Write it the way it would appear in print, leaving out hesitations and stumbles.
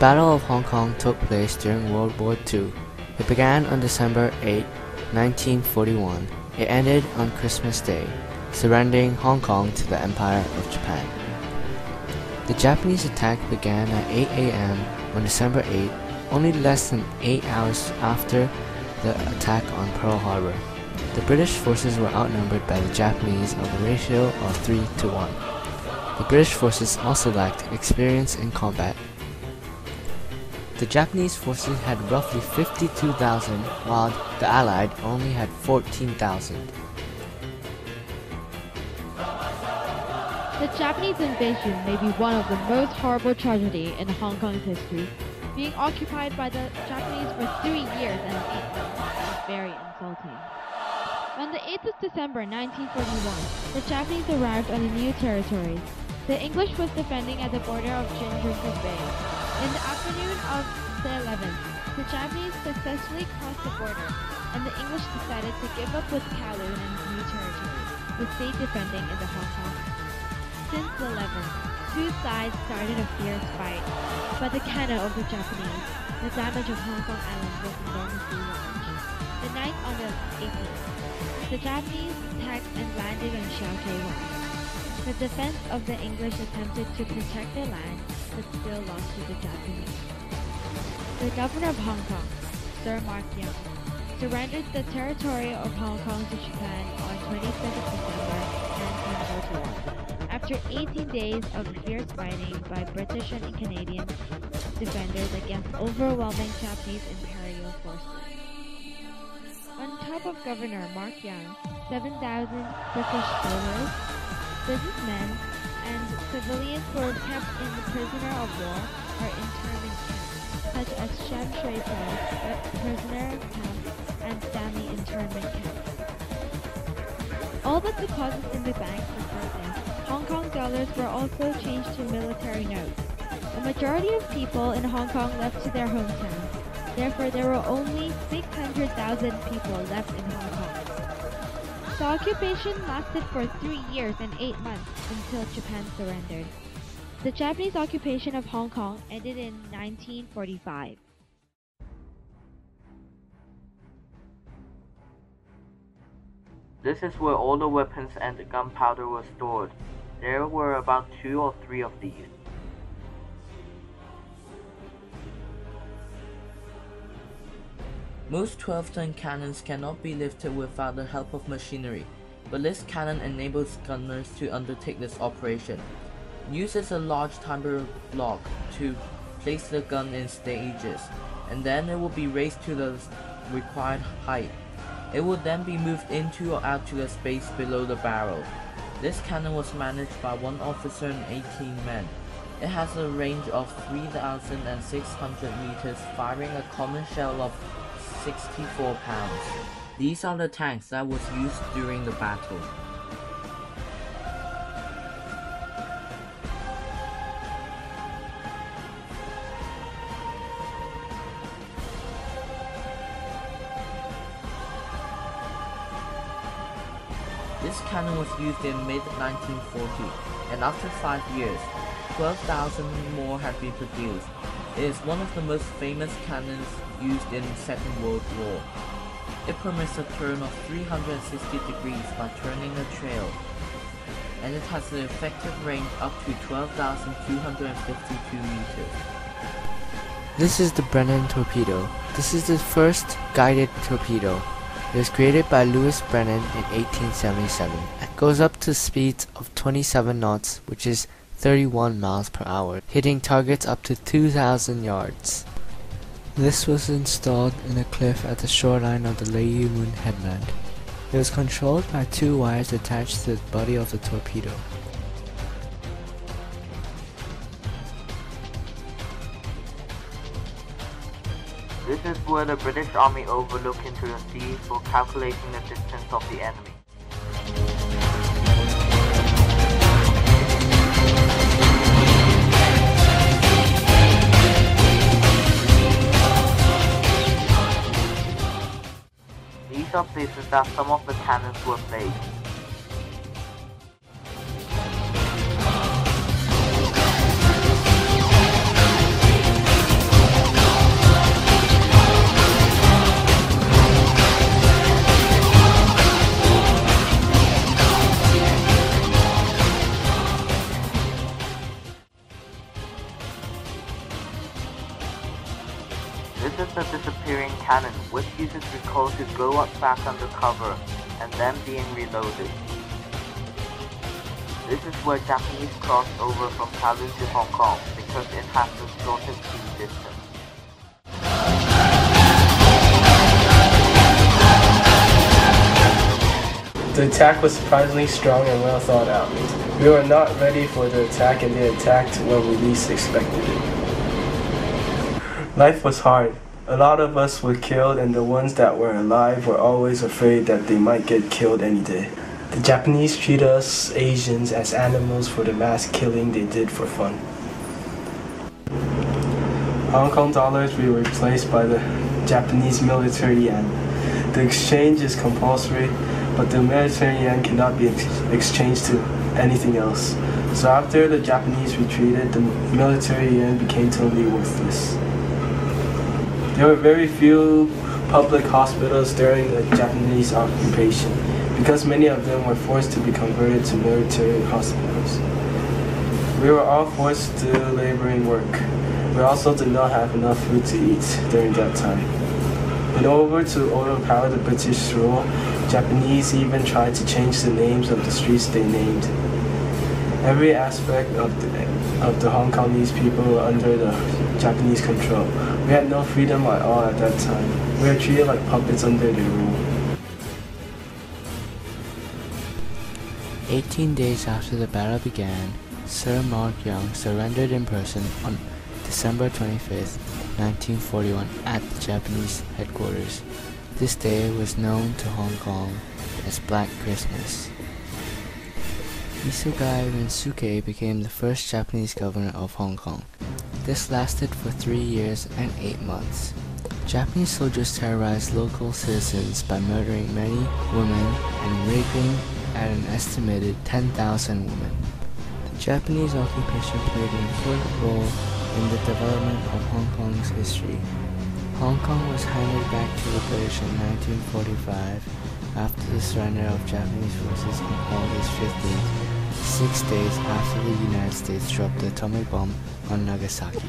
Battle of Hong Kong took place during World War II. It began on December 8, 1941. It ended on Christmas Day, surrendering Hong Kong to the Empire of Japan. The Japanese attack began at 8 a.m. on December 8, only less than 8 hours after the attack on Pearl Harbor. The British forces were outnumbered by the Japanese of a ratio of 3 to 1. The British forces also lacked experience in combat. The Japanese forces had roughly 52,000, while the Allied only had 14,000. The Japanese invasion may be one of the most horrible tragedies in Hong Kong's history. Being occupied by the Japanese for 3 years and 8 months is very insulting. On the 8th of December 1941, the Japanese arrived on the new territories. The English was defending at the border of Jinjunkou Bay. In the afternoon of the 11th, the Japanese successfully crossed the border, and the English decided to give up with Kowloon and its new territory, to stay defending in the Hong Kong. Since the 11th, two sides started a fierce fight, but the cannon of the Japanese, the damage of Hong Kong Island was enormously large. The night on the 18th, the Japanese attacked and landed on Shau Kei Wan. The defense of the English attempted to protect their land, but still lost to the Japanese. The governor of Hong Kong, Sir Mark Young, surrendered the territory of Hong Kong to Japan on 25th December 1941. After 18 days of fierce fighting by British and Canadian defenders against overwhelming Japanese imperial forces. On top of Governor Mark Young, 7,000 British soldiers, businessmen, and civilians were kept in the prisoner of war or internment camps, such as Sham Shui Po, prisoner camp, and Stanley internment camp. All but deposits in the banks were frozen. Hong Kong dollars were also changed to military notes. The majority of people in Hong Kong left to their hometowns. Therefore, there were only 600,000 people left in Hong Kong. The occupation lasted for 3 years and 8 months until Japan surrendered. The Japanese occupation of Hong Kong ended in 1945. This is where all the weapons and the gunpowder were stored. There were about 2 or 3 of these. Most 12-ton cannons cannot be lifted without the help of machinery, but this cannon enables gunners to undertake this operation. It uses a large timber block to place the gun in stages, and then it will be raised to the required height. It will then be moved into or out to the space below the barrel. This cannon was managed by 1 officer and 18 men. It has a range of 3,600 meters, firing a common shell of 64 pounds. These are the tanks that was used during the battle. This cannon was used in mid-1940, and after 5 years, 12,000 more have been produced. It is one of the most famous cannons used in the Second World War. It permits a turn of 360 degrees by turning a trail, and it has an effective range up to 12,252 meters. This is the Brennan torpedo. This is the first guided torpedo. It was created by Louis Brennan in 1877. It goes up to speeds of 27 knots, which is 31 miles per hour, hitting targets up to 2,000 yards. This was installed in a cliff at the shoreline of the Lei Moon headland. It was controlled by 2 wires attached to the body of the torpedo. This is where the British Army overlooked into the sea for calculating the distance of the enemy. These are places that some of the cannons were placed. the disappearing cannon, which uses recoil to go up back under cover and then being reloaded. This is where Japanese crossed over from Kowloon to Hong Kong because it has the shortest sea distance. The attack was surprisingly strong and well thought out. We were not ready for the attack and they attacked when we least expected it. Life was hard. A lot of us were killed and the ones that were alive were always afraid that they might get killed any day. The Japanese treated us Asians as animals for the mass killing they did for fun. Hong Kong dollars were replaced by the Japanese military yen. The exchange is compulsory, but the military yen cannot be exchanged to anything else. So after the Japanese retreated, the military yen became totally worthless. There were very few public hospitals during the Japanese occupation, because many of them were forced to be converted to military hospitals. We were all forced to do laboring work. We also did not have enough food to eat during that time. In order to overpower the British rule, Japanese even tried to change the names of the streets they named. Every aspect of the Hong Kongese people were under the Japanese control. We had no freedom at all at that time. We were treated like puppets under their rule. 18 days after the battle began, Sir Mark Young surrendered in person on December 25, 1941 at the Japanese headquarters. This day was known to Hong Kong as Black Christmas. Isugai Rensuke became the first Japanese governor of Hong Kong. This lasted for 3 years and 8 months. Japanese soldiers terrorized local citizens by murdering many women and raping at an estimated 10,000 women. The Japanese occupation played an important role in the development of Hong Kong's history. Hong Kong was handed back to the British in 1945 after the surrender of Japanese forces on August 15th, 6 days after the United States dropped the atomic bomb on Nagasaki.